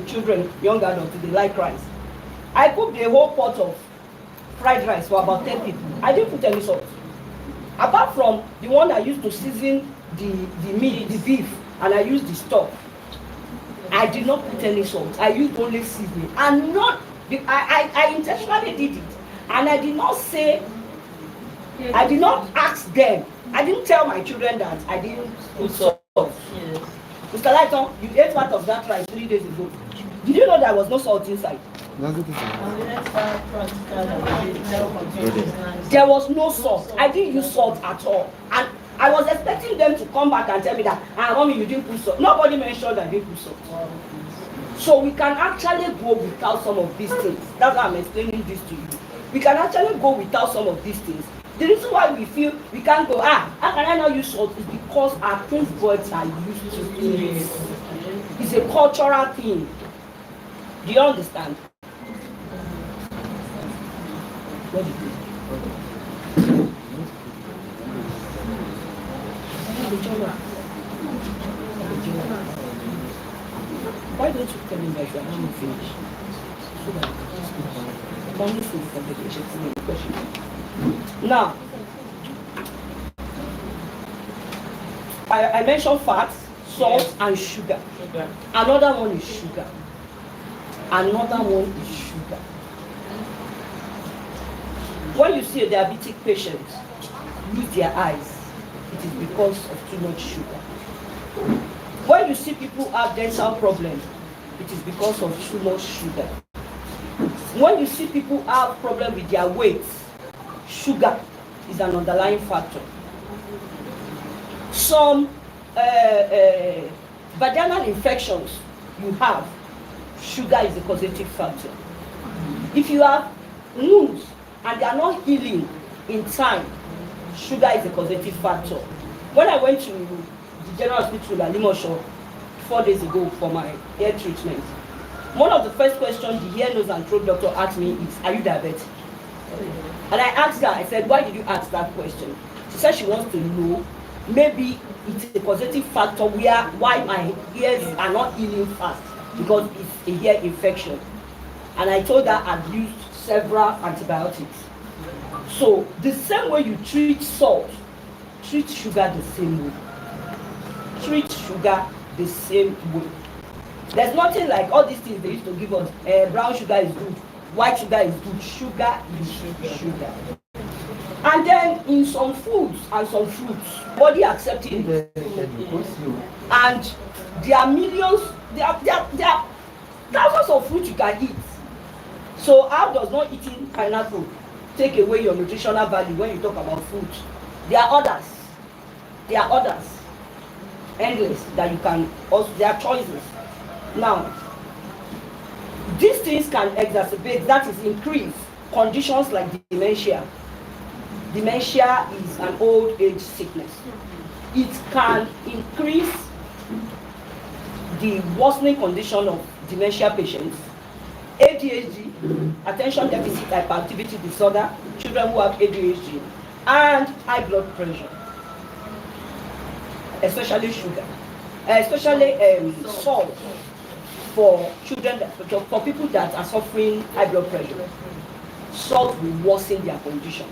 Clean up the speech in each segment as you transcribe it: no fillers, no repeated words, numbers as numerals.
children, young adults, they like rice. I cooked a whole pot of fried rice for about 10 people. I didn't put any salt. Apart from the one I used to season the meat, the beef, and I used the stock. I did not put any salt. I used only seasoning. And not, I intentionally did it. And I did not say, I did not ask them. I didn't tell my children that I didn't put salt. Yes. Mr. Lighton, you ate part of that rice 3 days ago. Did you know there was no salt inside? There was no salt. I didn't use salt at all. And I was expecting them to come back and tell me that, mommy, you didn't put salt. Nobody mentioned that they put salt. So we can actually go without some of these things. That's why I'm explaining this to you. We can actually go without some of these things. The reason why we feel we can't go, how can I not use salt, is because our taste buds are used to it. It's a cultural thing. Do you understand? What do you think? Why don't you tell me that you are not finished? So that only for the question. Now, I mentioned fats, salt, and sugar. Another one is sugar. Another one is sugar. When you see a diabetic patient lose their eyes, it is because of too much sugar. When you see people have dental problems, it is because of too much sugar. When you see people have problems with their weight, sugar is an underlying factor. Some vaginal infections you have, sugar is a causative factor. If you have wounds and they are not healing in time, sugar is a causative factor. When I went to the General Hospital at Limosho 4 days ago for my hair treatment, one of the first questions the ear, nose, and throat doctor asked me is, are you diabetic? And I asked her, I said, why did you ask that question? She said she wants to know, maybe it's a causative factor why my ears are not healing fast, because it's a ear infection. And I told her I'd used several antibiotics. So the same way you treat salt, treat sugar the same way. Treat sugar the same way. There's nothing like all these things they used to give us. Brown sugar is good, white sugar is good, sugar is sugar. And then in some foods and some fruits, body accepting it. And there are millions, there are thousands of fruits you can eat. So how does not eating pineapple take away your nutritional value when you talk about food? There are others. There are others. Endless that you can also, there are choices. Now, these things can exacerbate, that is increase, conditions like dementia. Dementia is an old age sickness. It can increase the worsening condition of dementia patients. ADHD, attention deficit hyperactivity disorder, children who have ADHD, and high blood pressure, especially sugar, especially salt for children, for people that are suffering high blood pressure. Salt will worsen their condition.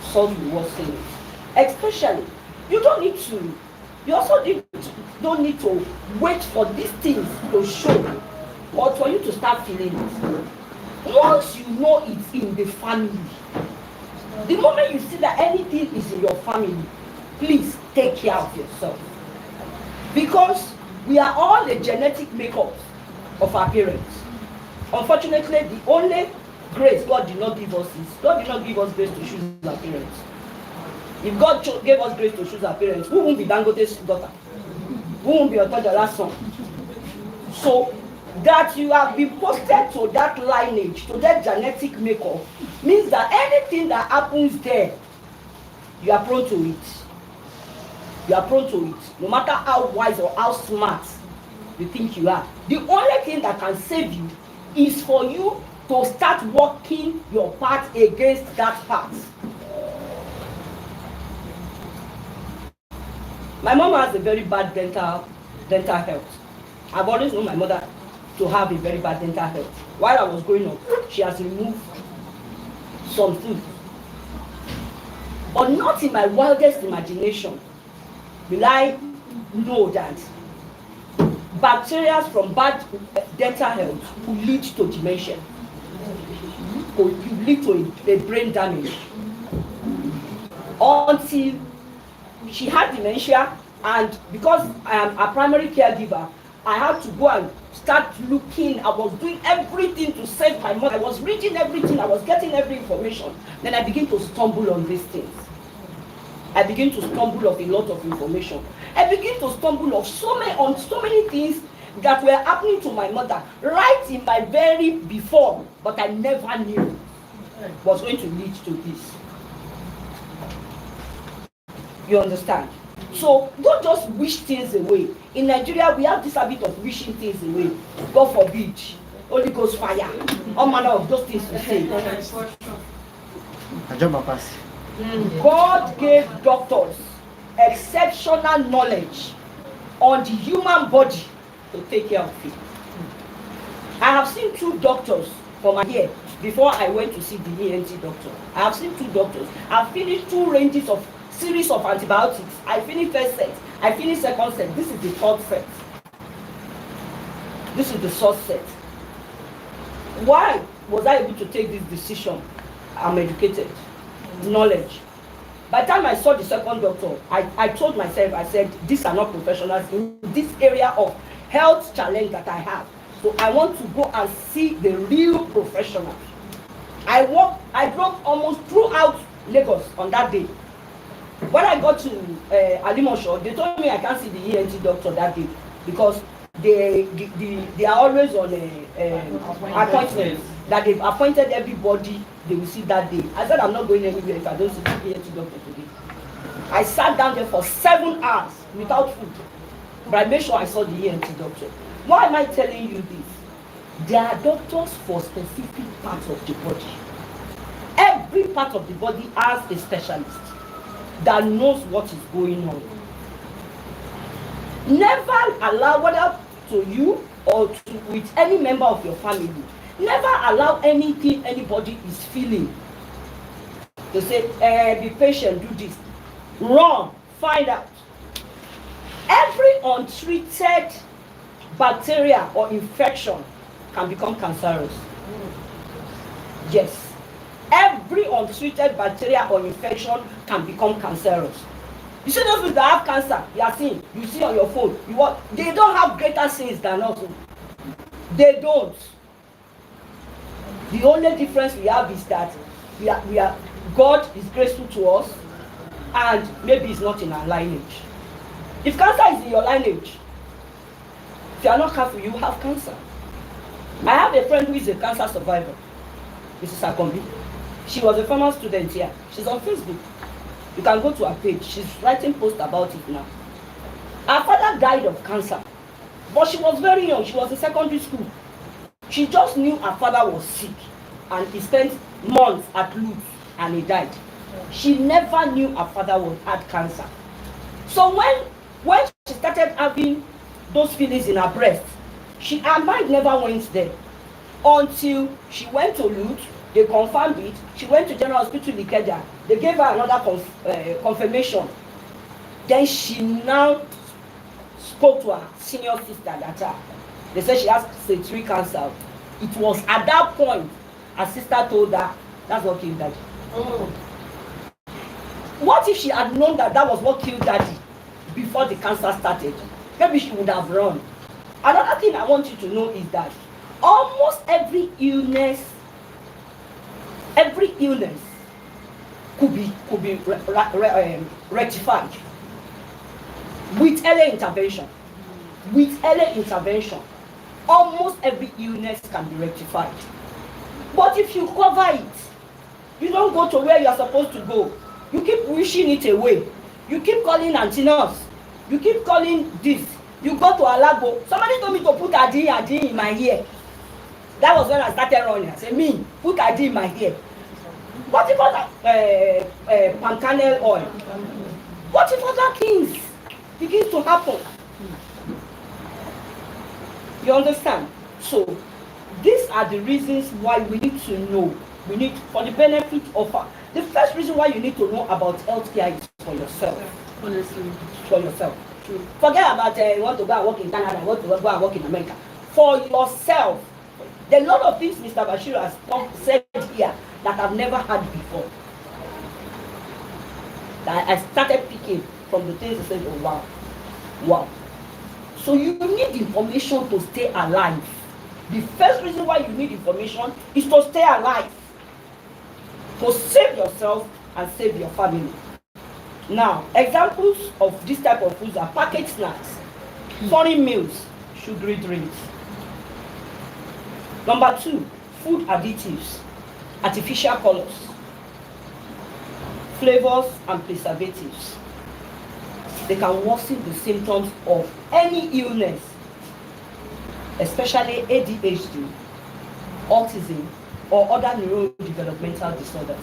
Salt will worsen it. Especially, you also don't need to wait for these things to show or for you to start feeling it. Once you know it's in the family, the moment you see that anything is in your family, please take care of yourself. Because we are all the genetic makeup of our parents. Unfortunately, the only grace God did not give us is, God did not give us grace to choose our parents. If God gave us grace to choose our parents, who won't be Dangote's daughter? Who won't be Otojo's son? So, that you have been posted to that lineage, to that genetic makeup, means that anything that happens there, you are prone to it. You are prone to it. No matter how wise or how smart you think you are. The only thing that can save you is for you to start working your part against that part. My mom has a very bad dental health. I've always known my mother to have a very bad dental health. While I was growing up, she has removed some things. But not in my wildest imagination will I know that bacteria from bad dental health will lead to dementia, will lead to a brain damage. Until she had dementia, and because I am a primary caregiver, I had to go and start looking. I was doing everything to save my mother. I was reading everything. I was getting every information. Then I began to stumble on these things. I began to stumble of a lot of information. I began to stumble on so many things that were happening to my mother right in my very before, but I never knew was going to lead to this. You understand? So don't just wish things away. In Nigeria, we have this habit of wishing things away. God forbid, Holy Ghost fire, all manner of those things to say. God gave doctors exceptional knowledge on the human body to take care of it. I have seen 2 doctors for my ear before I went to see the ENT doctor. I have seen 2 doctors. I've finished 2 ranges of series of antibiotics. I finished first set. I finished second set. This is the third set. This is the fourth set. Why was I able to take this decision? I'm educated. Knowledge. By the time I saw the second doctor, I told myself, I said, these are not professionals in this area of health challenge that I have. So I want to go and see the real professional. I drove almost throughout Lagos on that day. When I got to Alimosho, they told me I can't see the ENT doctor that day because they are always on appointments, that they've appointed everybody they will see that day. I said I'm not going anywhere if I don't see the ENT doctor today. I sat down there for 7 hours without food, but I made sure I saw the ENT doctor. Why am I telling you this? There are doctors for specific parts of the body. Every part of the body has a specialist that knows what is going on. Never allow, whether to you or with any member of your family, never allow anything anybody is feeling to say, be patient, do this. Wrong. Find out. Every untreated bacteria or infection can become cancerous. Yes. Every untreated bacteria or infection can become cancerous. You see those people that have cancer, you see on your phone, they don't have greater sins than us. They don't. The only difference we have is that we are God is graceful to us, and maybe it's not in our lineage. If cancer is in your lineage, if you are not careful, you have cancer. I have a friend who is a cancer survivor, Mrs. Akombi. She was a former student here. She's on Facebook. You can go to her page. She's writing posts about it now. Her father died of cancer, but she was very young. She was in secondary school. She just knew her father was sick, and he spent months at Lutz, and he died. She never knew her father had cancer. So when she started having those feelings in her breast, her mind never went there until she went to Lutz. They confirmed it. She went to General Hospital Ikeja. They gave her another confirmation. Then she now spoke to her senior sister that they said she has stage 3 cancer. It was at that point her sister told her that's what killed daddy. What if she had known that was what killed daddy before the cancer started? Maybe she would have run. Another thing I want you to know is that almost every illness could be rectified with early intervention. With early intervention, almost every illness can be rectified. But if you cover it, you don't go to where you are supposed to go. You keep wishing it away. You keep calling antinos. You keep calling this. You go to Alago. Somebody told me to put Adi in my ear. That was when I started running. I said, me, put Adi in my ear. What if other palm kernel oil? What if other things begin to happen? You understand? So these are the reasons why we need to know. We need, for the benefit of our, the first reason why you need to know about healthcare is for yourself. Honestly. For yourself. Forget about you want to go and work in Canada, you want to go and work in America. For yourself. There are a lot of things Mr. Bashir has said here that I've never heard before. That I started picking from the things he said, oh wow. Wow. So you need information to stay alive. The first reason why you need information is to stay alive. To save yourself and save your family. Now, examples of this type of foods are packaged snacks, foreign meals, sugary drinks. Number 2, food additives, artificial colors, flavors and preservatives. They can worsen the symptoms of any illness, especially ADHD, autism, or other neurodevelopmental disorders.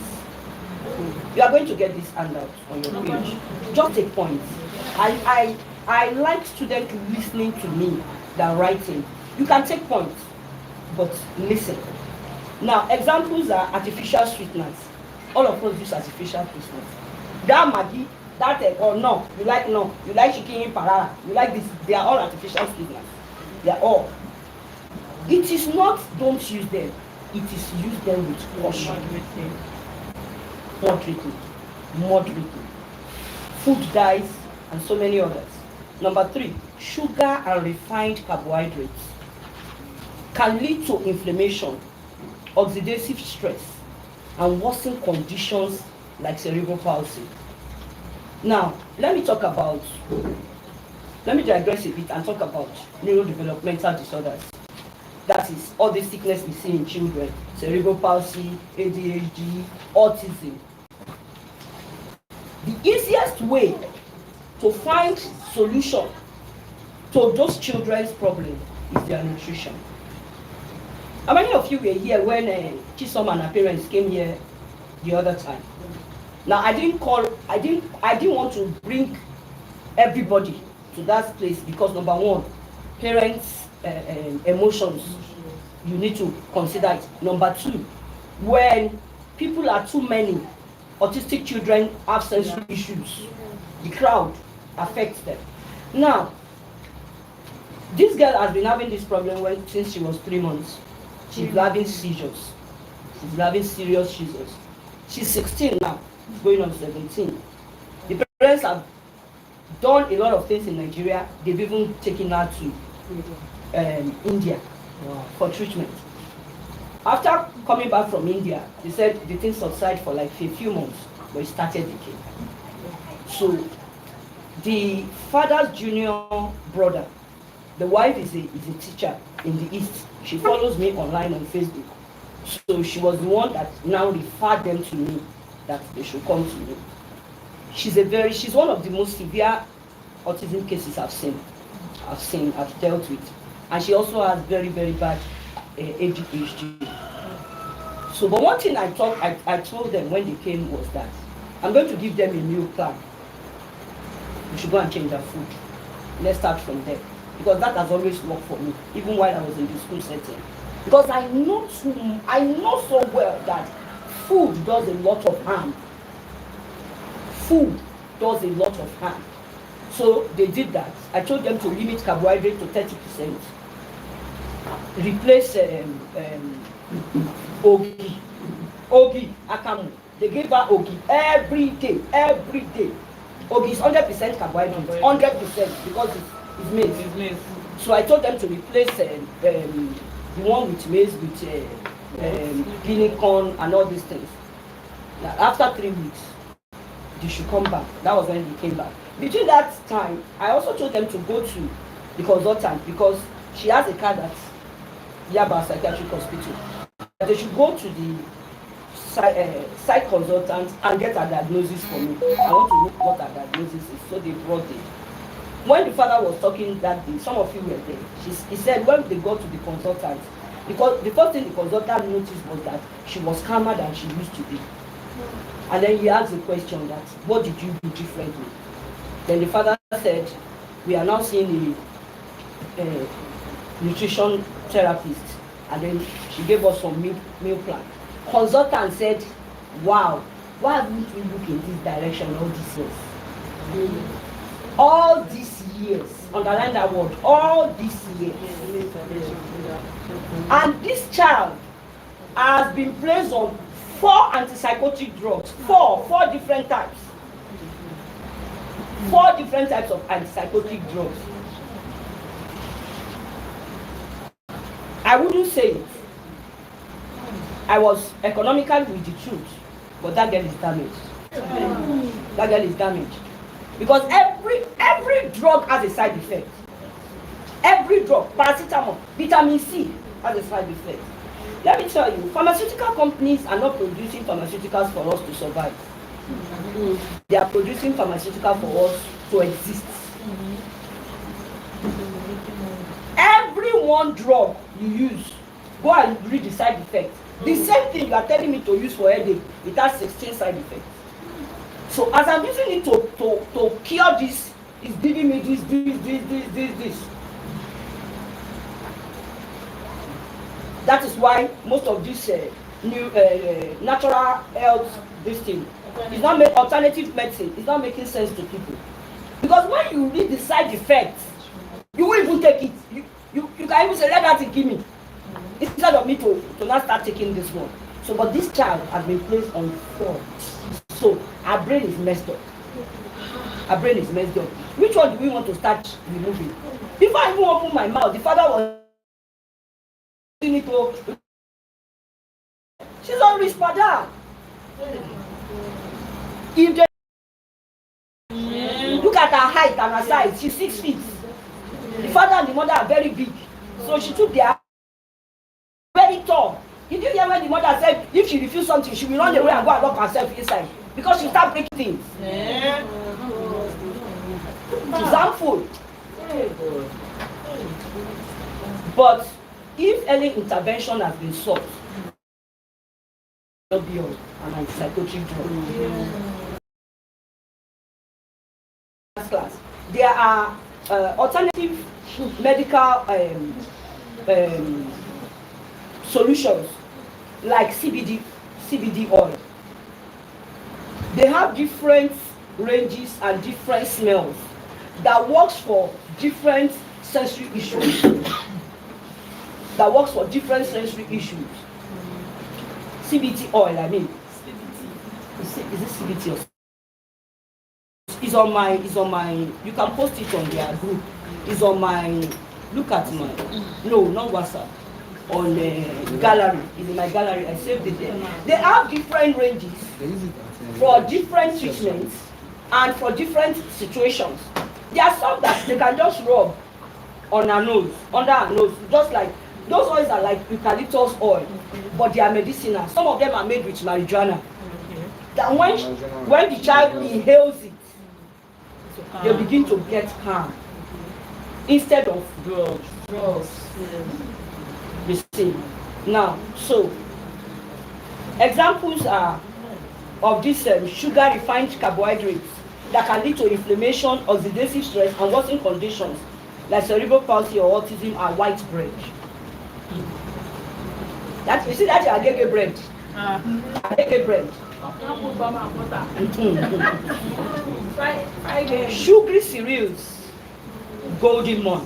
You are going to get this handout on your page. Just take points. I like students listening to me than writing. You can take points, but listen. Now, examples are artificial sweeteners. All of us use artificial sweeteners. That Maggi, that or no, you like chicken parara, you like this. They are all artificial sweeteners. They are all. It is not don't use them. It is use them with caution. Moderately. Food dyes and so many others. Number 3, sugar and refined carbohydrates can lead to inflammation, oxidative stress, and worsen conditions like cerebral palsy. Now, let me digress a bit and talk about neurodevelopmental disorders. That is, all the sickness we see in children, cerebral palsy, ADHD, autism. The easiest way to find solution to those children's problems is their nutrition. How many of you were here when Chisom and her parents came here the other time? Now, I didn't want to bring everybody to that place because number 1, parents' emotions, you need to consider it. Number 2, when people are too many, autistic children have sensory issues. The crowd affects them. Now, this girl has been having this problem since she was 3 months. She's having seizures. She's having serious seizures. She's 16 now, going on 17. The parents have done a lot of things in Nigeria. They've even taken her to India for treatment. After coming back from India, they said the thing subsided for like a few months, but it started again. So the father's junior brother, the wife is a teacher in the East. She follows me online on Facebook. So she was the one that now referred them to me, that they should come to me. She's one of the most severe autism cases I've dealt with. And she also has very, very bad ADHD. So, but one thing I told them when they came was that I'm going to give them a meal plan. We should go and change their food. Let's start from there. Because that has always worked for me, even while I was in the school setting. Because I know so well that food does a lot of harm. Food does a lot of harm. So they did that. I told them to limit carbohydrate to 30%. Replace Ogi, Akamu. They gave her Ogi every day. Ogi is 100% carbohydrate, 100% because it's maize. So I told them to replace the one with maize with guinea corn and all these things. Now, after 3 weeks, they should come back. That was when they came back. Between that time, I also told them to go to the consultant because she has a card at Yaba Psychiatric Hospital. They should go to the site consultant and get a diagnosis for me. I want to know what her diagnosis is. So they brought it. When the father was talking that day, some of you were there. He said when they got to the consultant, because the first thing the consultant noticed was that she was calmer than she used to be. And then he asked the question that, what did you do differently? Then the father said, we are now seeing a nutrition therapist, and then she gave us some meal plan. Consultant said, wow, why haven't we looked in this direction all these years? All these years, underline that word, all these years. And this child has been placed on 4 antipsychotic drugs, four different types. 4 different types of antipsychotic drugs. I wouldn't say it. I was economical with the truth, but that girl is damaged. That girl is damaged. Because every drug has a side effect. Every drug, paracetamol, vitamin C has a side effect. Let me tell you, pharmaceutical companies are not producing pharmaceuticals for us to survive. They are producing pharmaceuticals for us to exist. Every one drug you use, go and read the side effects. The same thing you are telling me to use for headache, it has 16 side effects. So as I'm using it to cure this, it's giving me this. That is why most of this new natural health, this thing, is not make alternative medicine. It's not making sense to people. Because when you read the side effects, you won't even take it. You can even say, let that thing give me. Instead of me to not start taking this one. So, but this child has been placed on 4. So, our brain is messed up. Our brain is messed up. Which one do we want to start removing? Before I even open my mouth, the father was she's on Rispada. If they look at her height and her size, she's 6 feet. The father and the mother are very big. So she took their very tall. Did you hear when the mother said if she refused something, she will run away and go and lock herself inside? Because she start breaking things. She's harmful. But if early intervention has been sought, it will be an antipsychotic drug. Class. There are alternative medical solutions like CBD oil. They have different ranges and different smells that works for different sensory issues. CBD oil, I mean. Is it CBD or? It's on my, you can post it on their group. It's on my, look at my, no, not WhatsApp, on the gallery. It's in my gallery, I saved it there. They have different ranges for different treatments and for different situations. There are some that they can just rub on her nose, under her nose, just like, those oils are like eucalyptus oil, but they are medicinal. Some of them are made with marijuana. That when the child inhales it, they begin to get calm instead of drugs. You see. Now, so examples are of this sugar refined carbohydrates that can lead to inflammation, oxidative stress, and worsening conditions like cerebral palsy or autism are widespread. That you see that agege bread. Agege bread. Sugary cereals, golden morn.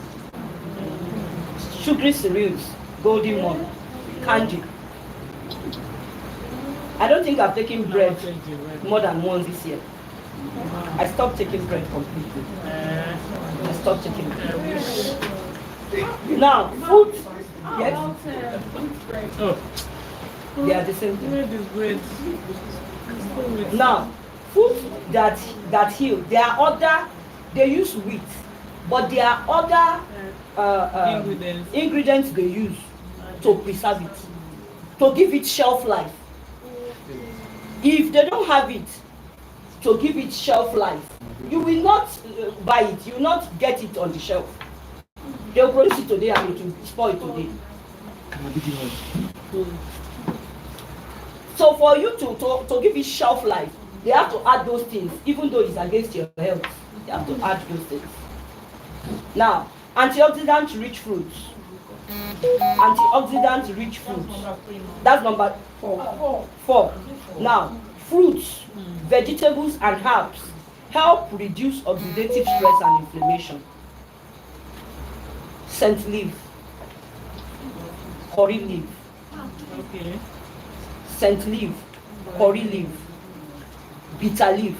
Sugary cereals, golden morn. Candy. I don't think I've taken bread more than once this year. I stopped taking bread completely. I stopped taking bread. Now, food. Yes? They are the same thing. Now, food that heal. There are other, they use wheat, but there are other ingredients they use to preserve it, to give it shelf life. If they don't have it to give it shelf life, you will not buy it, you will not get it on the shelf. They will produce it today and it will spoil today. So for you to give it shelf life, they have to add those things, even though it's against your health. They have to add those things. Now, antioxidant rich fruits. antioxidant-rich foods. That's number 4. Now, fruits, vegetables, and herbs help reduce oxidative stress and inflammation. Scent leaf, curry leaf, scent leaf, curry leaf, bitter leaf,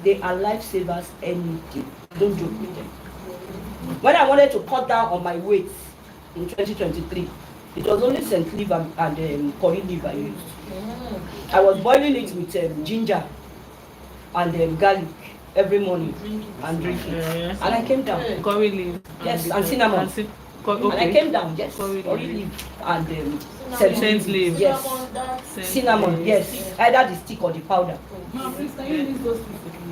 they are lifesavers any day. Don't joke with them. When I wanted to cut down on my weight in 2023, it was only scent leaf and curry leaf I used. I was boiling it with ginger and garlic every morning and drinking. And I came down. Curry leaf. Yes, and cinnamon. And I came down. Yes, curry leaf and scent leaf. Yes, cinnamon. Yes, either the stick or the powder.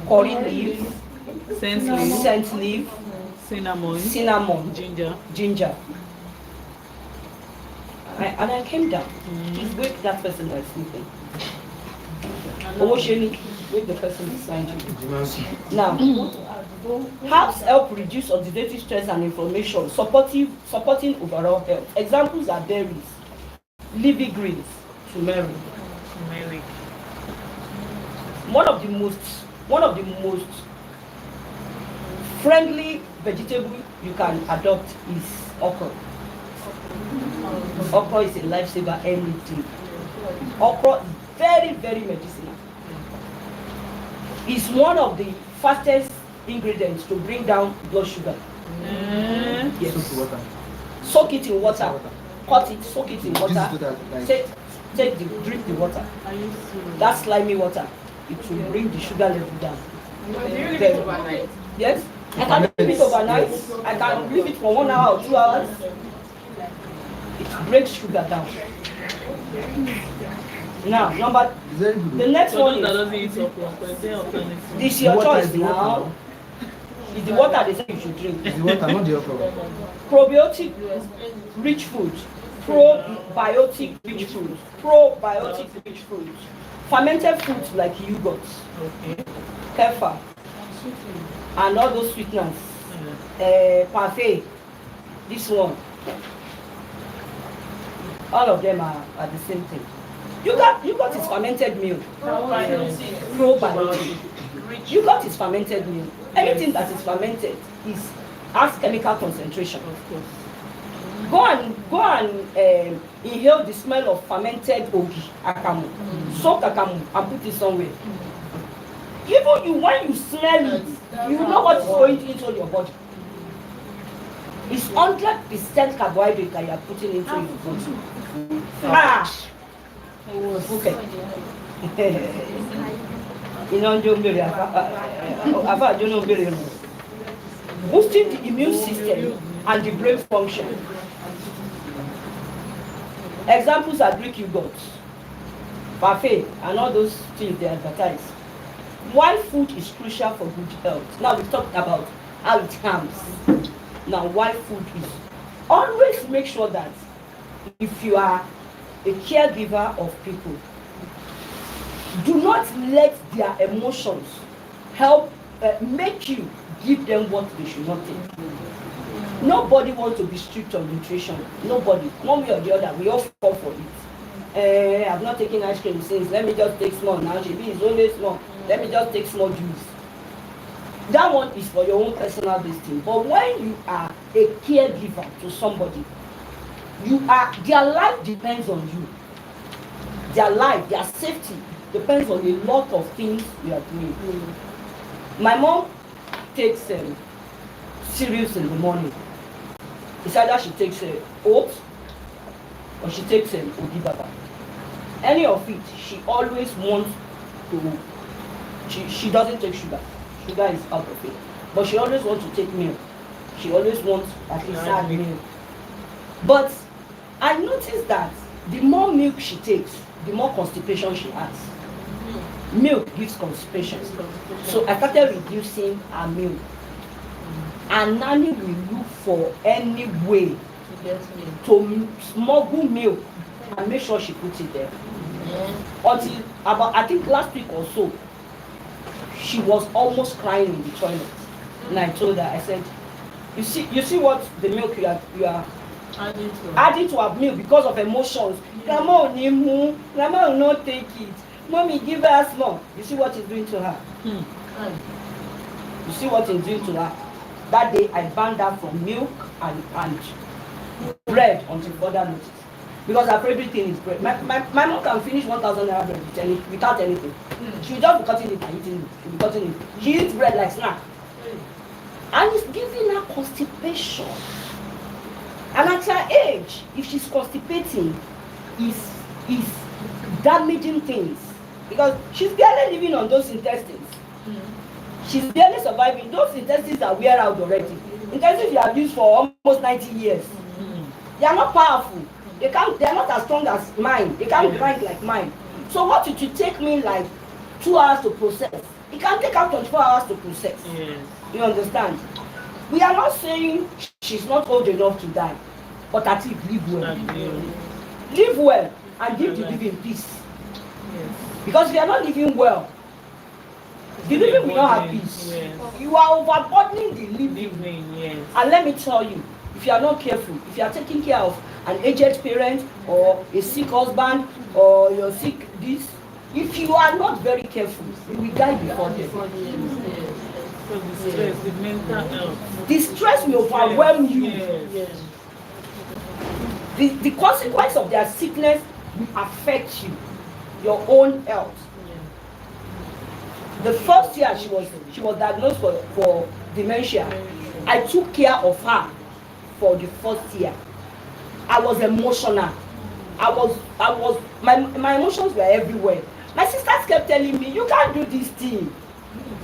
Curry leaf, scent leaf, cinnamon, ginger. And I came down. Please wake that person that's sleeping. Wake the person beside you. Now, herbs help reduce oxidative stress and inflammation, supporting overall health. Examples are berries, leafy greens, turmeric. One of the most friendly vegetable you can adopt is okra. Okra is a lifesaver any day. Okra is very, very medicinal. It's one of the fastest ingredients to bring down blood sugar. Yes. Soak it in water. Cut it, soak it in water. Drink the water. That slimy water, it will bring the sugar level down. Do you leave it overnight? Yes. I can leave it overnight. I can leave it for 1 hour or 2 hours. It breaks sugar down. Now, the next one is this your choice now. Is the water they say you should drink. Is the water, not the alcohol. Probiotic rich food, probiotic rich food, fermented foods like yogurt, kefir, and all those sweeteners, parfait, this one. All of them are the same thing. Yogurt is fermented milk. Probiotic. Yogurt is fermented milk. Anything that is fermented has chemical concentration. Go and inhale the smell of fermented ogi, akamu. Soak akamu and put it somewhere. Even when you smell it, you know what is going into your body. It's 100% carbohydrate that you are putting into your body. Okay. Boosting the immune system and the brain function. Examples are Greek yogurt, parfait, and all those things they advertise. Why food is crucial for good health. Now we talked about how it harms. Now why food is. Always make sure that if you are a caregiver of people, do not let their emotions make you give them what they should not take. Nobody wants to be strict on nutrition. Nobody. One way or the other, we all fall for it. I've not taken ice cream since. Let me just take small now. She is always small. Let me just take small juice. That one is for your own personal destiny. But when you are a caregiver to somebody, their life depends on you. Their life, their safety depends on a lot of things you are doing. My mom takes cereals in the morning. It's either she takes oats or she takes Odibaba. Any of it, she always wants to. She doesn't take sugar. Sugar is out of it. But she always wants to take milk. She always wants at least add milk. But I noticed that the more milk she takes, the more constipation she has. Milk gives constipation. So I started reducing her milk. And Nanny will look for any way to smuggle milk and make sure she puts it there. Until about, I think last week or so, she was almost crying in the toilet. And I told her, I said, you see what the milk you are Adding to her meal because of emotions. Grandma will need more. Grandma will not take it. Mommy, give her small. You see what it's doing to her? You see what it's doing to her? That day I banned her from milk and bread until further notice. Because her favorite thing is bread. My mom can finish 1,000 naira bread without anything. She will just be cutting it and eating it. She will be cutting it. She eats bread like snack. And it's giving her constipation. And at her age, if she's constipating, is damaging things. Because she's barely living on those intestines. She's barely surviving. Those intestines are wear out already. Intestines you have used for almost 90 years. They are not powerful. They are not as strong as mine. They can't grind like mine. So what it will take me like 2 hours to process, it can take out 24 hours to process. Yes. You understand? We are not saying she's not old enough to die, but at least live well. Live well and give the living peace. Yes. Because if you are not living well, the living will not have peace. Yes. You are overburdening the living. Yes. And let me tell you, if you are not careful, if you are taking care of an aged parent or a sick husband or your sick this, if you are not very careful, you will die before them. So the stress, the mental health. The stress will overwhelm you. Yes. The consequence of their sickness will affect you, your own health. The first year she was diagnosed for dementia, I took care of her for the first year. I was emotional. My emotions were everywhere. My sisters kept telling me, you can't do this thing.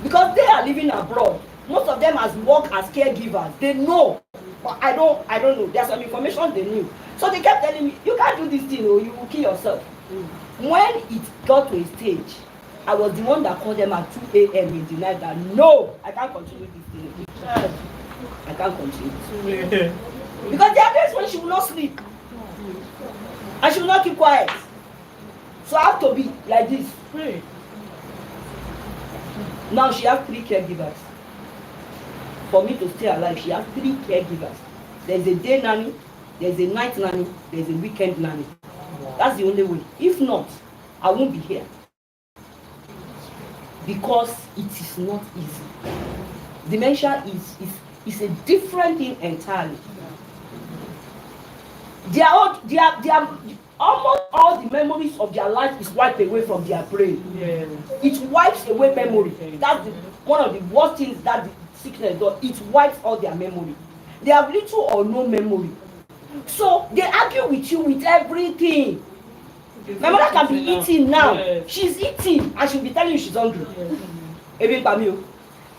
Because they are living abroad. Most of them has worked as caregivers. They know. But I don't know. There's some information they knew. So they kept telling me, you can't do this thing or you will kill yourself. When it got to a stage, I was the one that called them at 2 a.m. in the night that no, I can't continue this thing. I can't continue. Because there are days when she will not sleep. And she will not keep quiet. So I have to be like this. Now she has 3 caregivers. For me to stay alive, she has 3 caregivers. There's a day nanny, there's a night nanny, there's a weekend nanny. That's the only way. If not, I won't be here. Because it is not easy. Dementia is a different thing entirely. They are almost all the memories of their life is wiped away from their brain. Yes. It wipes away memory. That's one of the worst things that the sickness does. It wipes all their memory. They have little or no memory. So they argue with you with everything. My mother can be eating now. Yes. She's eating and she'll be telling you she's hungry. Yes.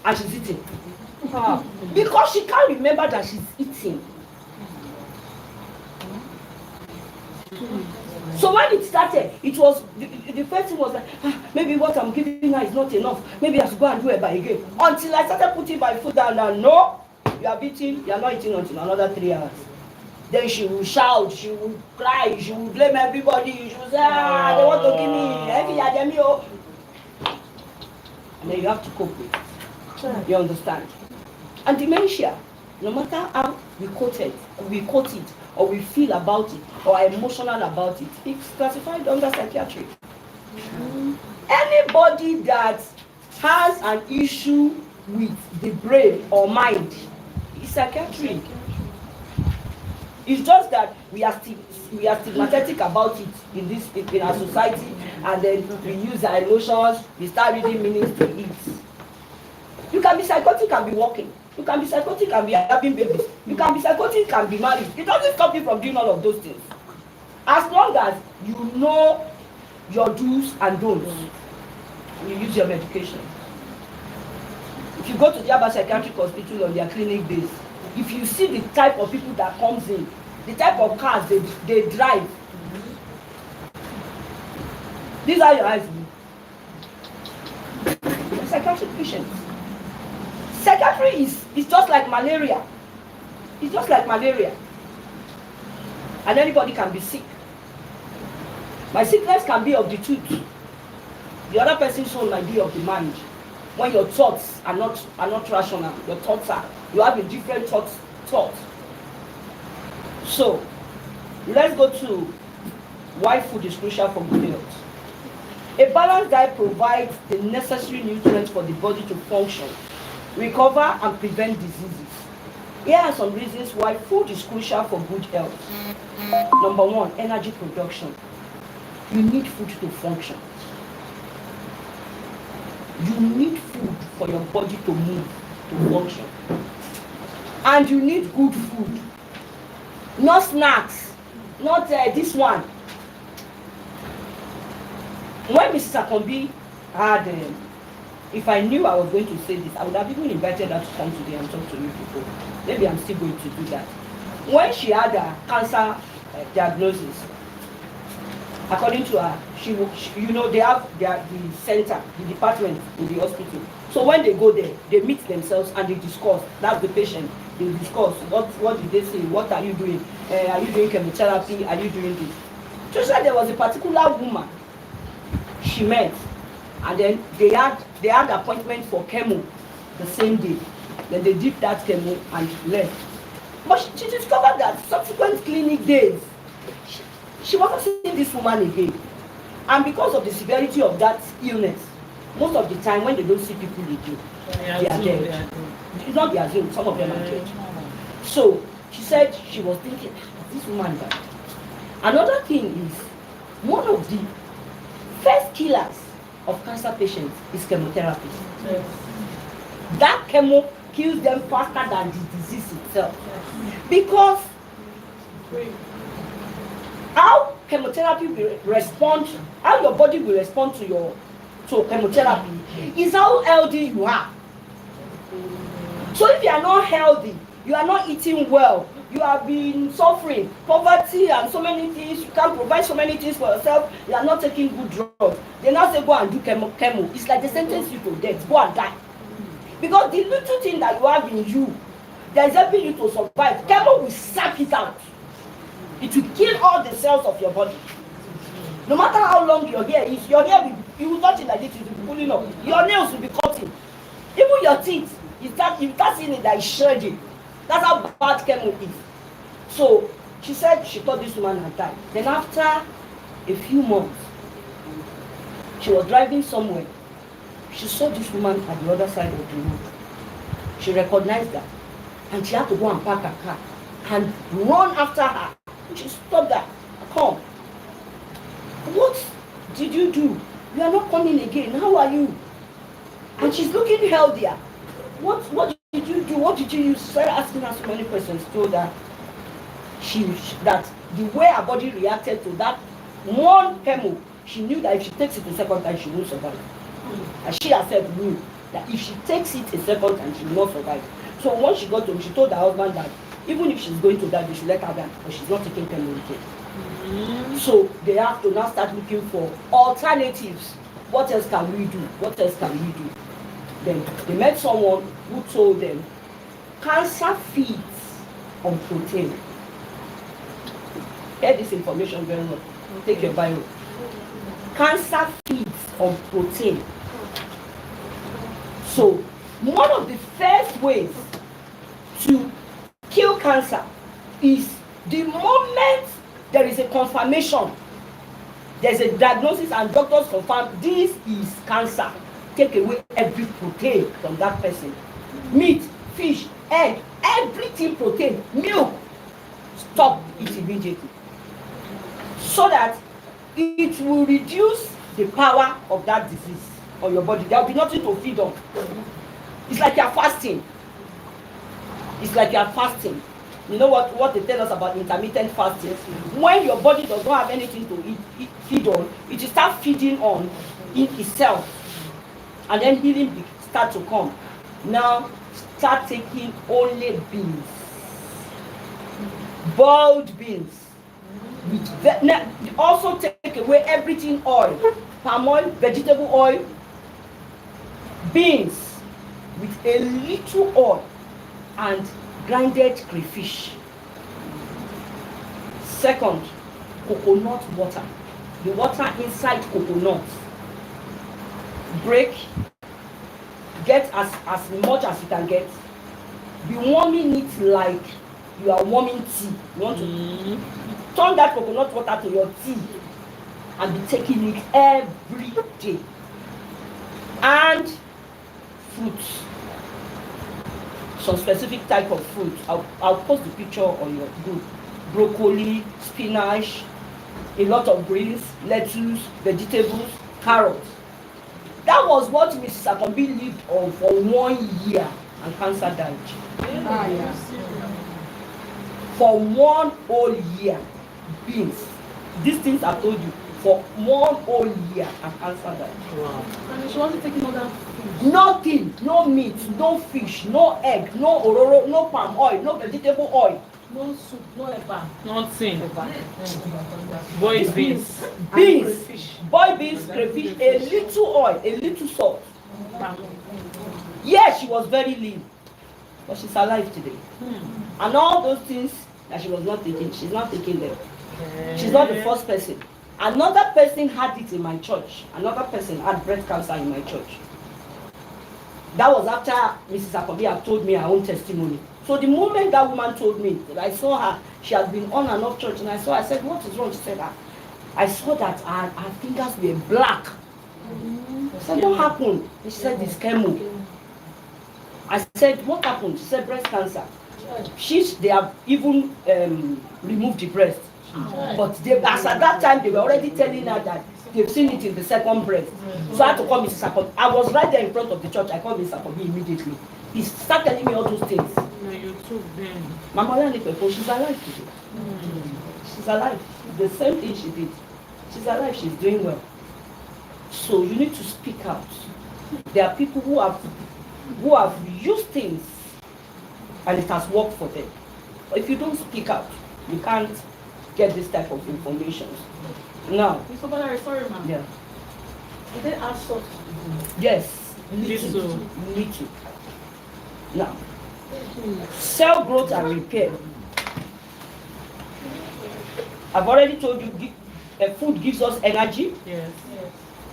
And she's eating. Because she can't remember that she's eating. So when it started, it was the first thing was like, maybe what I'm giving her is not enough. Maybe I should go and do it by again. Until I started putting my foot down and no, you are eating, you are not eating until another 3 hours. Then she will shout, she will cry, she will blame everybody, she will say, they want to give me, and then you have to cope with it. You understand? And dementia, no matter how we quote it, or we feel about it, or are emotional about it, it's classified under psychiatry. Anybody that has an issue with the brain or mind is psychiatric. It's just that we are stigmatic about it in our society, and then we use our emotions, we start reading meanings to it. You can be psychotic and be working. You can be psychotic and be having babies. You can be psychotic and be married. It doesn't stop you from doing all of those things. As long as you know your do's and don'ts, you use your medication. If you go to the Yaba Psychiatric Hospital on their clinic days, if you see the type of people that comes in, the type of cars they drive, these are your eyes. Psychiatric patients. Psychiatry is just like malaria. It's just like malaria. And anybody can be sick. My sickness can be of the tooth. The other person's own might be of the mind. When your thoughts are not rational, your thoughts are, you have a different thought. So, let's go to why food is crucial for good health. A balanced diet provides the necessary nutrients for the body to function, recover, and prevent diseases. Here are some reasons why food is crucial for good health. Number one, energy production. You need food to function. You need food for your body to move, to function. And you need good food. Not snacks, not this one. When Mrs. Akombi had, if I knew I was going to say this, I would have even invited her to come today and talk to you people. Maybe I'm still going to do that. When she had a cancer diagnosis, according to her, she you know, they have the center, the department in the hospital. So when they go there, they meet themselves and they discuss. That's the patient. They discuss what did they say? What are you doing? Are you doing chemotherapy? Are you doing this? Just like there was a particular woman she met, and then they had appointment for chemo the same day. Then they did that chemo and left. But she discovered that subsequent clinic days, she wasn't seeing this woman again. And because of the severity of that illness, most of the time when they don't see people again, they are dead. It's not their assume, some of them are dead. So she said she was thinking, this woman died. Another thing is, one of the first killers of cancer patients is chemotherapy. Yes. That chemo kills them faster than the disease itself. Because how chemotherapy will respond, how your body will respond to chemotherapy is how healthy you are. So if you are not healthy, you are not eating well, you have been suffering poverty and so many things, you can't provide so many things for yourself, you are not taking good drugs, they now say go and do chemo. It's like they sentence you to death, go and die. Because the little thing that you have in you that is helping you to survive, chemo will suck it out. It will kill all the cells of your body. No matter how long your hair is, your hair will, you will touch it like this, it will be pulling up. Your nails will be cutting. Even your teeth, you start seeing it that is shredding. That's how bad chemo is. So she said she thought this woman had died. Then after a few months, she was driving somewhere. She saw this woman at the other side of the road. She recognized her, and she had to go and park her car and run after her. She stopped her. Come. What did you do? You are not coming again. How are you? And she's looking healthier. What did you do? What did you use? She started asking her so many questions. Told her that the way her body reacted to that one chemo, she knew that if she takes it a second time, she won't survive. And she herself knew that if she takes it a second time, she will not survive. So once she got home, she told her husband that even if she's going to die, they should let her die, but she's not taking chemo again. So they have to now start looking for alternatives. What else can we do? What else can we do? Then they met someone who told them, cancer feeds on protein. Hear this information very well. Take your Bible. Cancer feeds on protein. So one of the first ways to kill cancer is the moment there is a confirmation, there's a diagnosis and doctors confirm this is cancer, take away every protein from that person. Meat, fish, egg, everything protein, milk, stop it immediately. So that it will reduce the power of that disease on your body. There will be nothing to feed on. It's like you are fasting. It's like you are fasting. You know what they tell us about intermittent fasting? When your body does not have anything to feed on, it will start feeding on itself. And then healing will start to come. Now, start taking only beans. Boiled beans. Also take away everything oil. Palm oil, vegetable oil, beans with a little oil and grinded crayfish. Second, coconut water. The water inside coconut. Break. Get as much as you can get. Be warming it like you are warming tea. You want to turn that coconut water to your tea and be taking it every day. And fruits. Some specific type of fruit. I'll post the picture on your group. Broccoli, spinach, a lot of greens, lettuce, vegetables, carrots. That was what Mrs. Akombi lived on for 1 year and cancer died. For 1 whole year, beans. These things I told you, for 1 whole year and cancer died. Wow. And she wasn't taking all that food. Nothing, no meat, no fish, no egg, no ororo, no palm oil, no vegetable oil. No soup, no eba. Nothing. Boy beans. Beans, boiled beans, crayfish, a little oil, a little salt. Yes, she was very lean, but she's alive today. And all those things that she was not taking, she's not taking them. She's not the first person. Another person had it in my church. Another person had breast cancer in my church. That was after Mrs. Akombi had told me her own testimony. So the moment that woman told me, that I saw her, she had been on and off church, and I said, what is wrong? She said, I saw that her fingers were black. I said, what happened? She said, it's chemo. I said, what happened? She said, breast cancer. They have even removed the breast. But as at that time, they were already telling her that they've seen it in the second breast. So I had to call Mrs. Akombi. I was right there in front of the church. I called Mrs. Akombi immediately. He started telling me all those things. No, you took them. Mama Lanipepo, she's alive today. She's alive. The same thing she did. She's alive. She's doing well. So you need to speak out. There are people who have used things and it has worked for them. But if you don't speak out, you can't get this type of information. Now, Mr. Balari, sorry, ma'am. yeah. Did they add salt? Yes, Little. little. Now, cell growth and repair. I've already told you, food gives us energy Yes.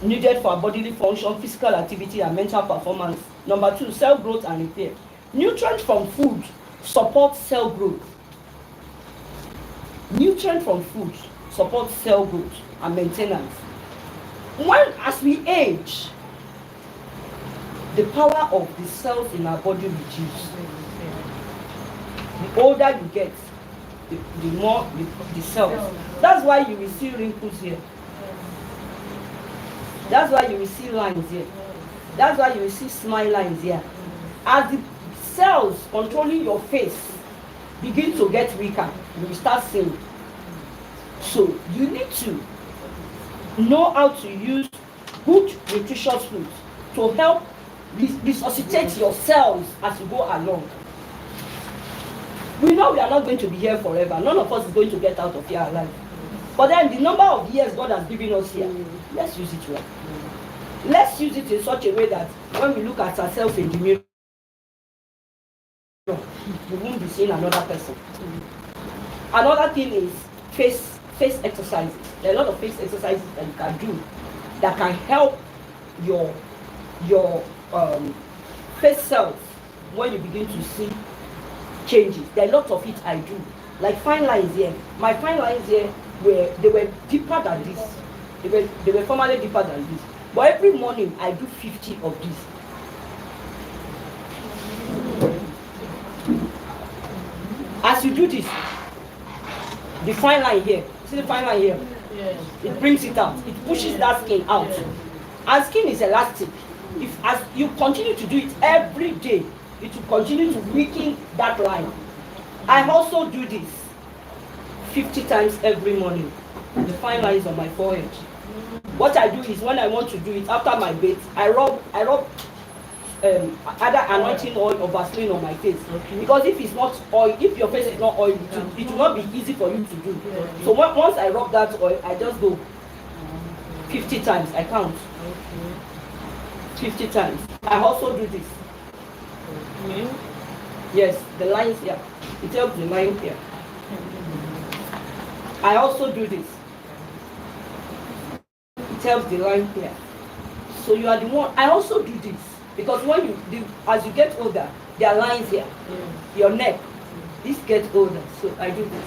needed for our bodily function, physical activity, and mental performance. Number 2, cell growth and repair. Nutrients from food support cell growth. Nutrients from food support cell growth and maintenance. As we age, the power of the cells in our body reduces. The older you get, the more the cells. That's why you will see wrinkles here. That's why you will see lines here. That's why you will see smile lines here. As the cells controlling your face begin to get weaker, you will start seeing. So you need to know how to use good nutritious foods to help resuscitate your cells as you go along. We know we are not going to be here forever. None of us is going to get out of here alive. But then the number of years God has given us here, let's use it well. Let's use it in such a way that when we look at ourselves in the mirror, we won't be seeing another person. Another thing is face exercises. There are a lot of face exercises that you can do that can help your face cells when you begin to see changes. There are a lot of it I do. Like fine lines here. My fine lines here were deeper than this. They were formerly deeper than this. But every morning I do 50 of these. As you do this, the fine line here, see the fine line here? Yes. It brings it out. It pushes that skin out. And skin is elastic. As you continue to do it every day, it will continue to weaken that line. I also do this 50 times every morning. The fine line is on my forehead. What I do is when I want to do it after my bath, I rub either anointing oil or Vaseline on my face. Okay. Because if it's not oil, if your face is not oily, it will not be easy for you to do. Okay. So once I rub that oil, I just go 50 times. I count. Okay. 50 times. I also do this. Okay. Yes, the lines here. It helps the line here. I also do this. It helps the line here. So you are the one. I also do this because as you get older, there are lines here. Your neck This gets older, so I do this.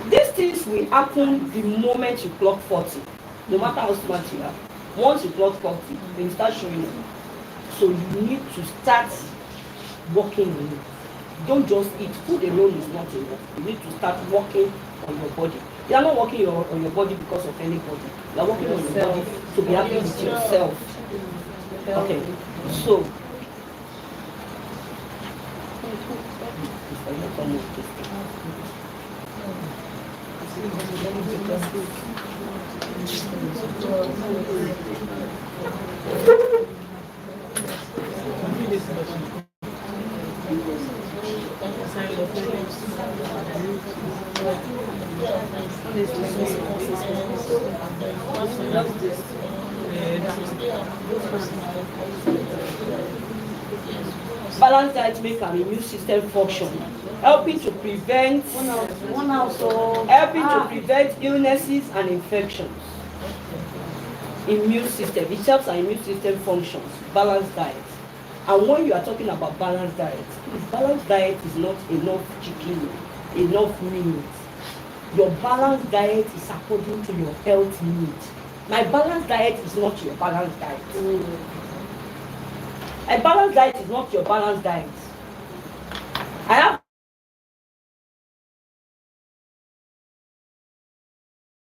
These things will happen the moment you clock 40. No matter how smart you are. Once you clock 40, they start showing up. So you need to start working on it. Don't just eat. Food alone is not enough. You need to start working on your body. You are not working on your body because of anybody. You are working on your body to be happy with yourself. Okay, so balanced diet makes our immune system function, helping to prevent illnesses and infections. Immune system, it helps our immune system functions. Balanced diet. And when you are talking about balanced diet, balanced diet is not enough chicken, enough meat. Your balanced diet is according to your health needs. My balanced diet is not your balanced diet. A balanced diet is not your balanced diet. I have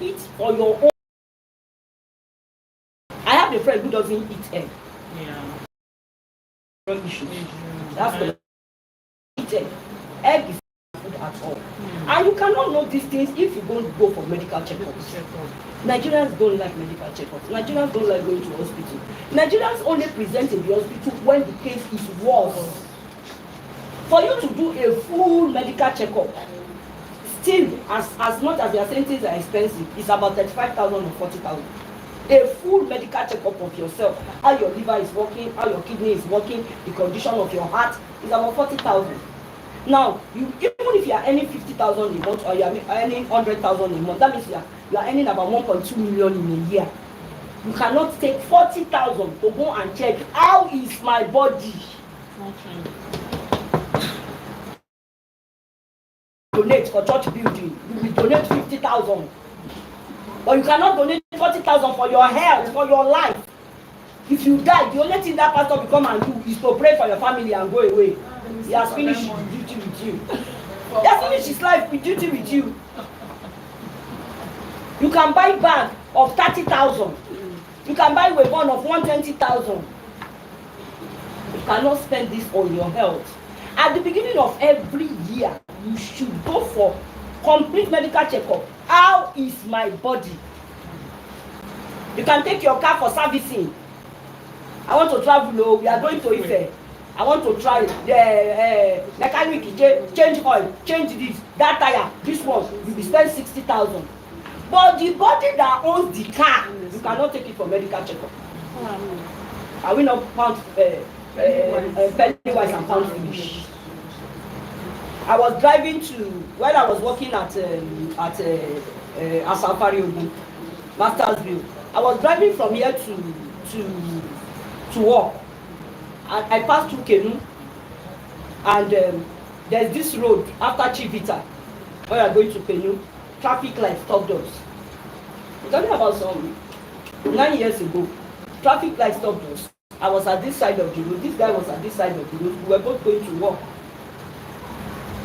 eat for your own. I have a friend who doesn't eat egg. Yeah. Issues. That's the eat egg. Egg is not food at all. And you cannot know these things if you don't go for medical checkups. Nigerians don't like medical checkups. Nigerians don't like going to hospital. Nigerians only present in the hospital when the case is worse. For you to do a full medical checkup, still, as much as their things are expensive, it's about 35,000 or 40,000. A full medical checkup of yourself, how your liver is working, how your kidney is working, the condition of your heart, is about 40,000. Now, even if you are earning 50,000 a month or you are earning 100,000 a month, that means you are earning about 1.2 million in a year. You cannot take 40,000 to go and check how is my body. Donate for church building. You will donate 50,000. But you cannot donate 40,000 for your health, for your life. If you die, the only thing that pastor will come and do is to pray for your family and go away. He has finished his duty with you. He has finished his life with duty with you. You can buy bag of 30,000. You can buy a bond of 120,000. You cannot spend this on your health. At the beginning of every year, you should go for complete medical checkup. How is my body? You can take your car for servicing. I want to travel. Oh, we are going to Ife. I want to try the mechanic change oil, change this, that tire, this one. You will spend 60,000. But the body that owns the car, you cannot take it for medical checkup. Are we not pound penny wise and pound foolish? I was driving to when I was working at Asafari Ogun, Mastersville. I was driving from here to work. And I passed through Kenu, and there's this road after Chivita where I'm going to Kenu. Traffic light stopped us. We're talking about some 9 years ago. Traffic light stopped us. I was at this side of the road. This guy was at this side of the road. We were both going to work.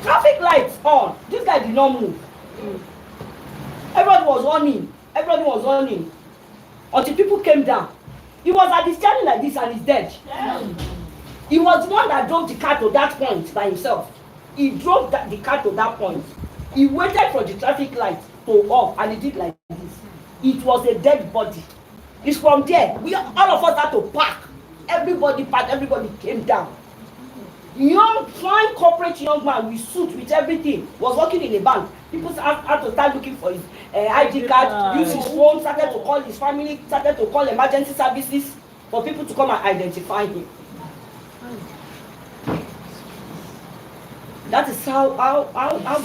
Traffic lights on. This guy did not move. Everybody was running. Everybody was running. Until people came down. He was at the steering like this and he's dead. Yeah. He was the one that drove the car to that point by himself. He drove the car to that point. He waited for the traffic light to off and he did like this. It was a dead body. It's from there. All of us had to park. Everybody parked. Everybody came down. Young, fine corporate young man with suit, with everything, was working in a bank. People had to start looking for his ID card, use his phone, started to call his family, started to call emergency services for people to come and identify him. That is how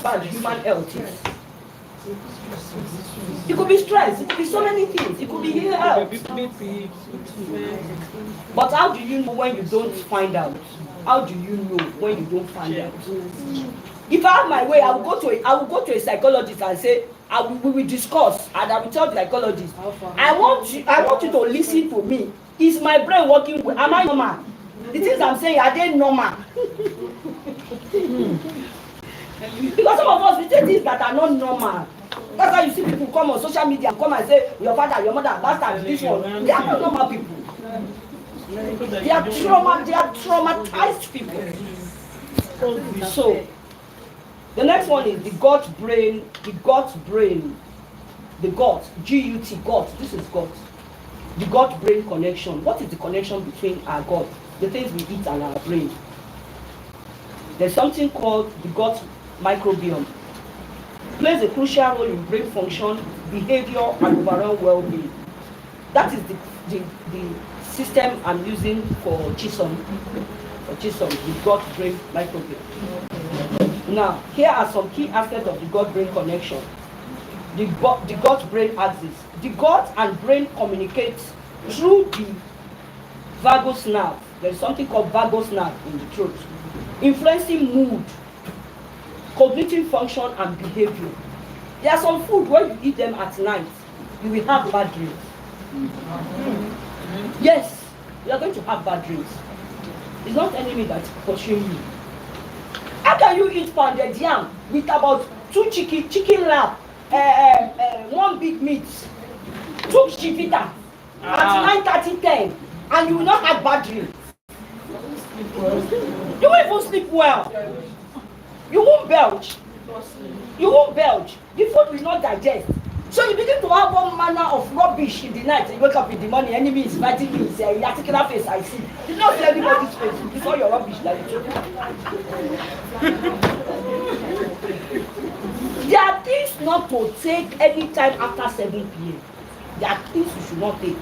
bad human health is. It could be stress, it could be so many things, it could be ill health. But how do you know when you don't find out? how do you know when you don't find out? If I have my way, I will go to a psychologist and say, we will discuss, and I will tell the psychologist, I want you to listen to me. Is my brain working well? Am I normal? The things I'm saying, are they normal? Because some of us, we say things that are not normal. That's why you see people come on social media and come and say, your father, your mother, bastard, this one. They are not normal people. They are traumatized people. So, the next one is the gut, G-U-T, gut. This is gut. The gut-brain connection. What is the connection between our gut, the things we eat, and our brain? There's something called the gut microbiome. It plays a crucial role in brain function, behavior, and overall well-being. That is the system I'm using for GSOM, the gut-brain microbiome. Now, here are some key aspects of the gut-brain connection. The gut-brain axis. The gut and brain communicate through the vagus nerve. There is something called vagus nerve in the throat, influencing mood, cognitive function, and behavior. There are some food when you eat them at night, you will have bad dreams. Yes, you are going to have bad dreams. It's not enemy that's pursuing you. How can you eat pounded yam with about 2 chicken lap, 1 big meat, 2 chivita at 9:30, 10, and you will not have bad dreams? You won't even sleep well. You won't belch. The food will not digest. So you begin to have all manner of rubbish in the night. You wake up in the morning, enemy is fighting me. Say, your particular face I see. You don't see anybody's face. It's all your rubbish that you took. There are things not to take anytime after 7 p.m. There are things you should not take.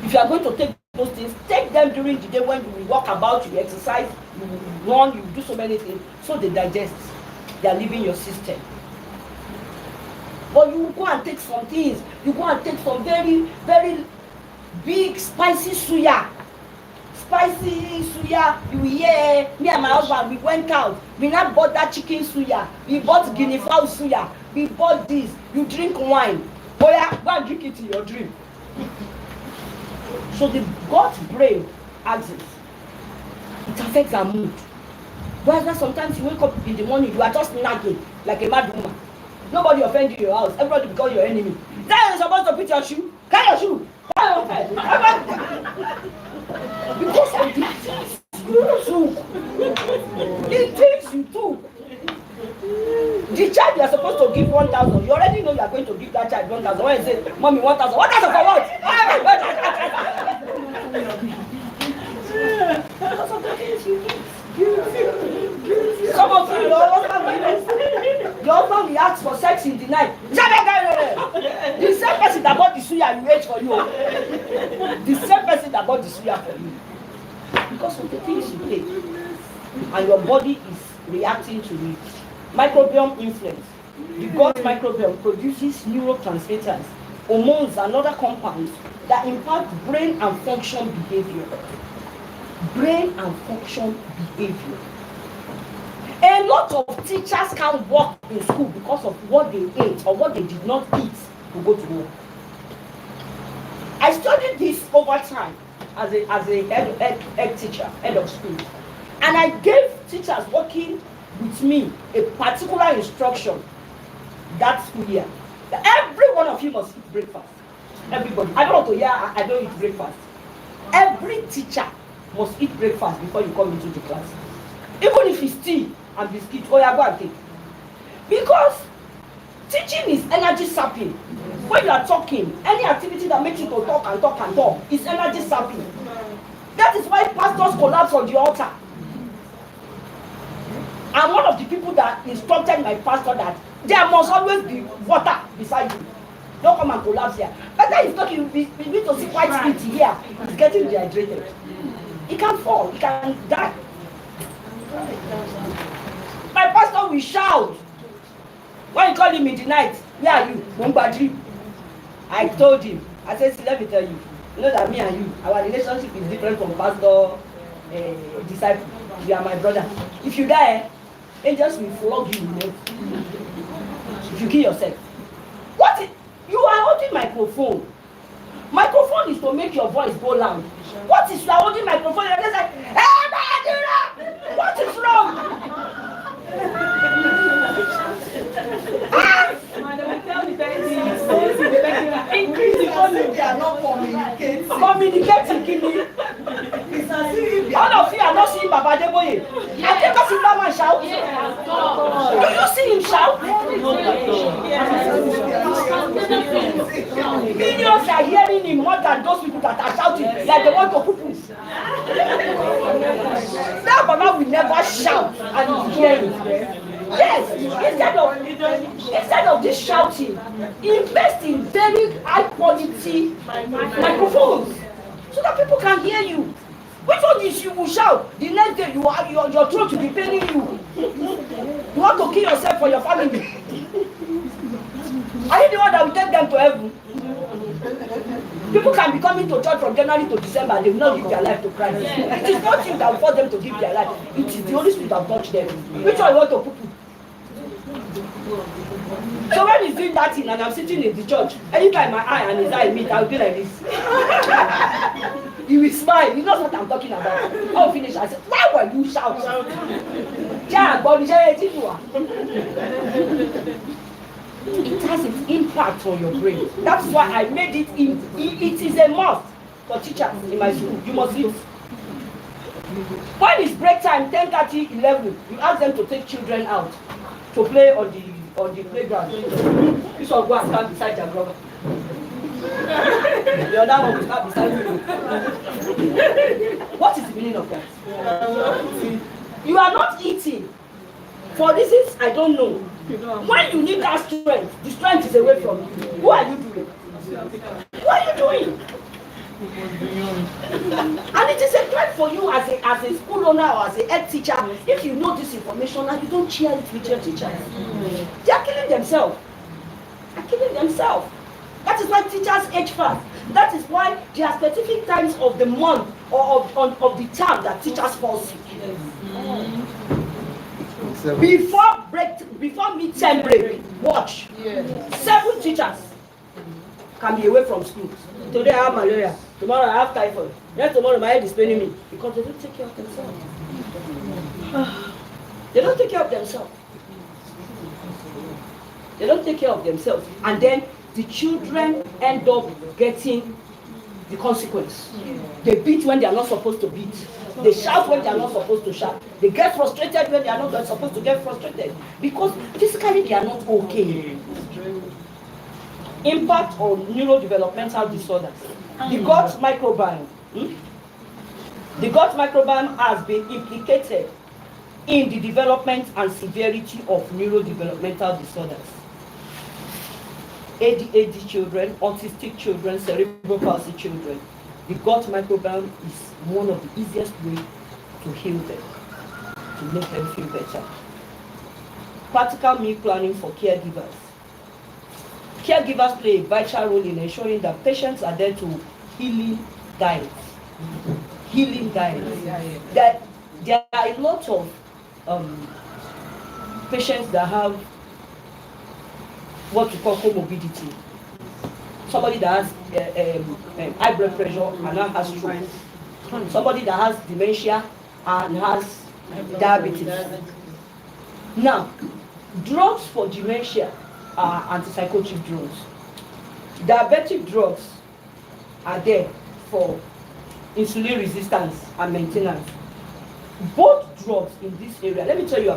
If you are going to take those things, take them during the day when you walk about, you exercise, you run, you do so many things, so they digest. They are leaving your system. But you go and take some things. You go and take some very, very big spicy suya. You will hear, me and my husband, we went out. We not bought that chicken suya. We bought guinea fowl suya. We bought this. You drink wine. Oh yeah, go and drink it in your dream. So the gut-brain axis, it affects our mood. Whereas sometimes you wake up in the morning, you are just nagging like a mad woman. Nobody offend you in your house. Everybody becomes your enemy. Then you're supposed to put your shoe. Carry your shoe. Because of the things you took. The things you took. The child you are supposed to give 1,000. You already know you are going to give that child 1,000. When you say, Mommy, 1,000. 1,000 for what? Because of the things you eat. Some of you, your husband will ask for sex in the night. The same person that bought the suya you ate for you. The same person that bought the suya for you. Because of the things you take. And your body is reacting to it. Microbiome influence. The gut microbiome produces neurotransmitters, hormones, and other compounds that impact brain and function behavior. Brain and function behavior. A lot of teachers can't work in school because of what they ate or what they did not eat to go to work. I studied this over time as a head teacher, head of school. And I gave teachers working with me a particular instruction that school year. Every one of you must eat breakfast. Everybody. I don't want to hear I don't eat breakfast. Every teacher must eat breakfast before you come into the class. Even if it's tea and biscuit, or you go and take. Because teaching is energy sapping. When you are talking, any activity that makes you to talk and talk and talk is energy sapping. That is why pastors collapse on the altar. I'm one of the people that instructed my pastor that there must always be water beside you. Don't come and collapse here. Better he's talking, we need to see white spirit here. He's getting dehydrated. He can fall, he can die. My pastor will shout. When you call him in the night, where are you? Mumbadri. I told him, I said, see, let me tell you, you know that me and you, our relationship is different from pastor disciple. You are my brother. If you die, angels will flog you. If you kill yourself. What is, you are holding microphone. Microphone is to make your voice go loud. What is you are holding microphone and they say, hey, what is wrong? Increase the volume. They are not communicating. Communicating, Kini. All of you are not seeing Baba Deboye. Have you ever seen that man shout? Do you see him shout? Millions are hearing him more than those people that are shouting like they want to poo-poo. That Baba will never shout and hear him. Yes, instead of this shouting, invest in very high quality microphones so that people can hear you. Which one is you will shout? The next day your throat will be paining you. You want to kill yourself for your family. Are you the one that will take them to heaven? People can be coming to church from January to December, they will not give their life to Christ. It is not you that will force them to give their life. It is the Holy Spirit that will touch them. Which one you want to put? So when he's doing that thing and I'm sitting in the church, anytime my eye and his eye meet, I'll be like this. He will smile. He knows what I'm talking about. I'll finish. I said, why were you shouting? Yeah, but it has its impact on your brain. That's why I made it it is a must for teachers in my school. You must eat. When it's break time, 10:30, 11, you ask them to take children out to play on the playground. This one go and stand beside their brother. The other one will stand beside you. What is the meaning of that? You are not eating. For reasons I don't know. When you need that strength, the strength is away from you. Who are you doing? What are you doing? And it is a threat for you as a school owner or as a head teacher if you know this information and you don't share it with your teachers. They are killing themselves. They are killing themselves. That is why teachers age fast. That is why there are specific times of the month or of the term that teachers fall sick. Before mid-term break, watch. 7 teachers can be away from school. Today I have malaria. Tomorrow I have typhoid. Then tomorrow my head is paining me because they don't take care of themselves. They don't take care of themselves. They don't take care of themselves, and then the children end up getting the consequence. They beat when they are not supposed to beat. They shout when they are not supposed to shout. They get frustrated when they are not supposed to get frustrated because physically they are not okay. Impact on neurodevelopmental disorders. The gut microbiome. The gut microbiome has been implicated in the development and severity of neurodevelopmental disorders. ADHD children, autistic children, cerebral palsy children. The gut microbiome is one of the easiest ways to heal them, to make them feel better. Practical meal planning for caregivers. Caregivers play a vital role in ensuring that patients are there to healing diets. Healing diets. There are a lot of patients that have what we call comorbidity. Somebody that has high blood pressure and now has stroke. Somebody that has dementia and has diabetes. Now, drugs for dementia are antipsychotic drugs. Diabetic drugs are there for insulin resistance and maintenance. Both drugs in this area, let me tell you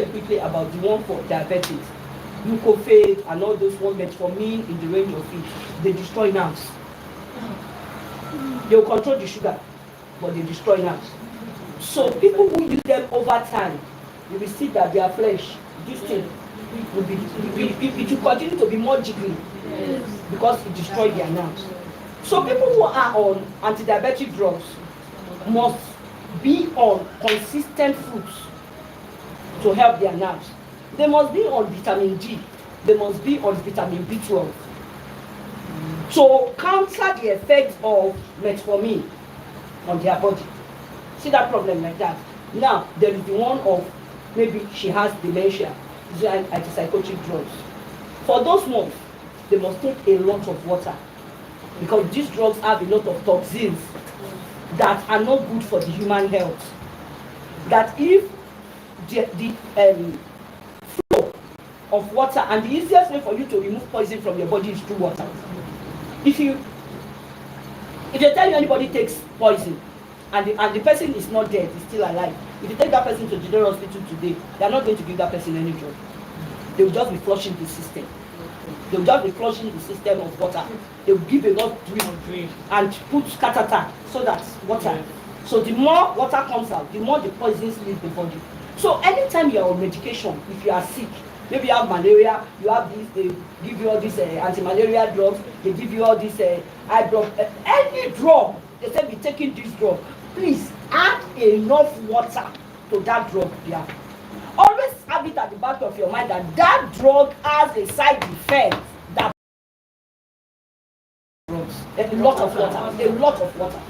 quickly about the one for diabetes. Glucophage and all those ones, metformin in the range of it, they destroy nerves. They will control the sugar, but they destroy nerves. So people who use them over time, you will see that their flesh, this thing, it will continue to be more jiggly because it destroys their nerves. So people who are on anti-diabetic drugs must be on consistent foods to help their nerves. They must be on vitamin D. They must be on vitamin B12 to counter the effects of metformin on their body. See that problem like that. Now, there is the one of maybe she has dementia, antipsychotic drugs. For those ones, they must take a lot of water because these drugs have a lot of toxins that are not good for the human health. That if the flow of water, and the easiest way for you to remove poison from your body is through water. If they tell you anybody takes poison and the person is not dead, is still alive, if you take that person to the general hospital today, they are not going to give that person any drug. They will just be flushing the system. They will just be flushing the system of water. They will give a lot of drip and put catheter so that water. So the more water comes out, the more the poisons leave the body. So anytime you are on medication, if you are sick, maybe you have malaria, you have this, they give you all these anti-malaria drugs, they give you all these eye drop, any drug, they say be taking this drug. Please add enough water to that drug there. Always have it at the back of your mind that that drug has a side effect that drugs. A lot of water.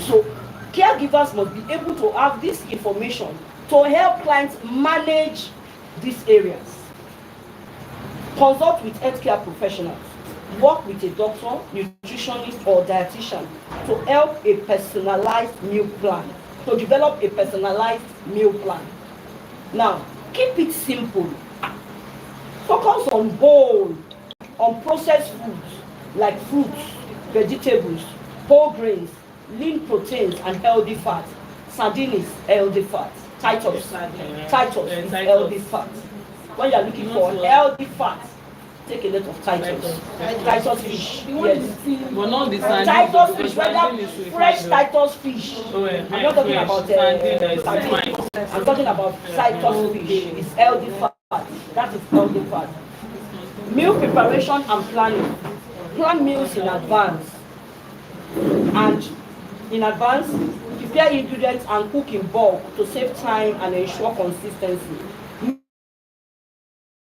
So caregivers must be able to have this information to help clients manage these areas. Consult with healthcare professionals. Work with a doctor, nutritionist, or dietitian to help a personalized meal plan. To develop a personalized meal plan. Now, keep it simple. Focus on whole, on processed foods like fruits, vegetables, whole grains, lean proteins, and healthy fats. Sardine is healthy fat. Titus is healthy fat. When you are looking for healthy fat, take a lot of Titus. Titus fish. Yes. But not the Titus fish, whether fresh Titus fish. I'm not talking about sardine. I'm talking about Titus fish. It's healthy fat. That is healthy fat. Meal preparation and planning. Plan meals in advance. And in advance, prepare ingredients and cook in bulk to save time and ensure consistency.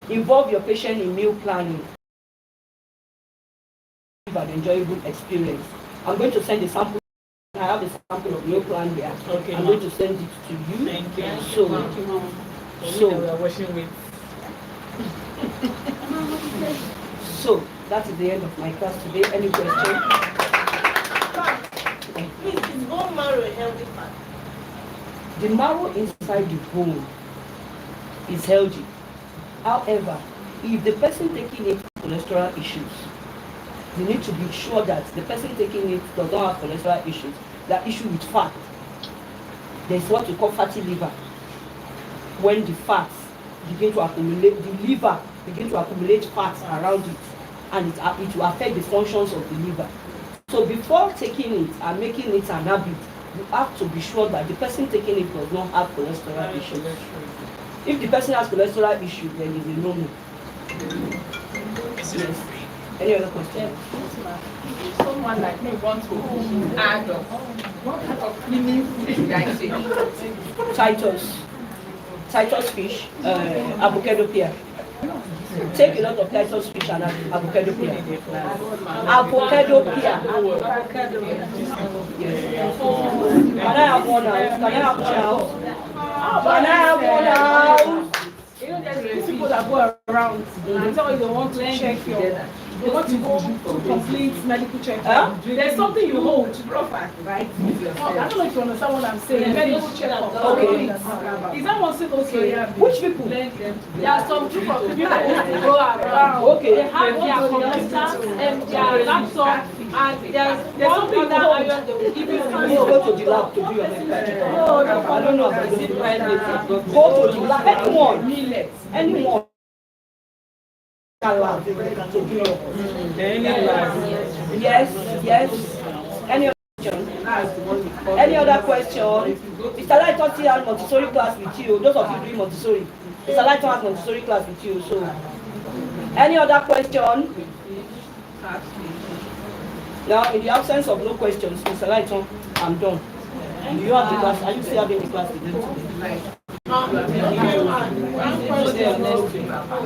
Involve your patient in meal planning. An enjoyable experience. I'm going to send a sample. I have a sample of meal plan here. Okay, I'm going to send it to you. Thank you. So we are working with. So that is the end of my class today. Any question? Please, is bone marrow a healthy fat? The marrow inside the bone is healthy. However, if the person taking it has cholesterol issues, you need to be sure that the person taking it does not have cholesterol issues. That issue with fat. There's what we call fatty liver. When the fats begin to accumulate, the liver begin to accumulate fats around it, and it will affect the functions of the liver. So before taking it and making it an habit, you have to be sure that the person taking it does not have cholesterol issues. If the person has cholesterol issues, then it's a no-no. Yes. Any other question? Someone like me wants to add up. What kind of cleaning food should I say? Titus fish, avocado pear. Take a lot of Titus fish and avocado pear. Avocado pear. Yes. Can I have one now? Can I have one now? Can I have one now? You know, there's people that go around and tell you they want to check your, they want to go to complete medical checkup. There's something you hold, right? I don't know if you understand what I'm saying. Medical checkup. Okay. Is that one still okay? Which people? There are some group of people that go around. Okay. They have their computer and their laptop, and there's something other area they will give you. You go to the lab to do your medical checkup. I don't know about this private. Go to the lab. Anyone. Lab to do your Yes. Any other question? Mr. Lighton still has Montessori class with you. Those of you doing Montessori. Mr. Lighton has Montessori class with you. So, any other question? Now, in the absence of no questions, Mr. Lighton, I'm done. Do you have the class? Are you still having the class with them today? Okay, one question.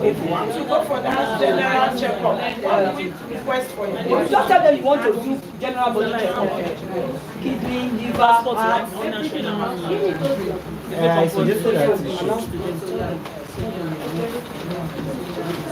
If you want to go for that general checkup, what do we request for you? You just tell them you want to do general body checkup. Kidney, liver, heart. National. I suggested that.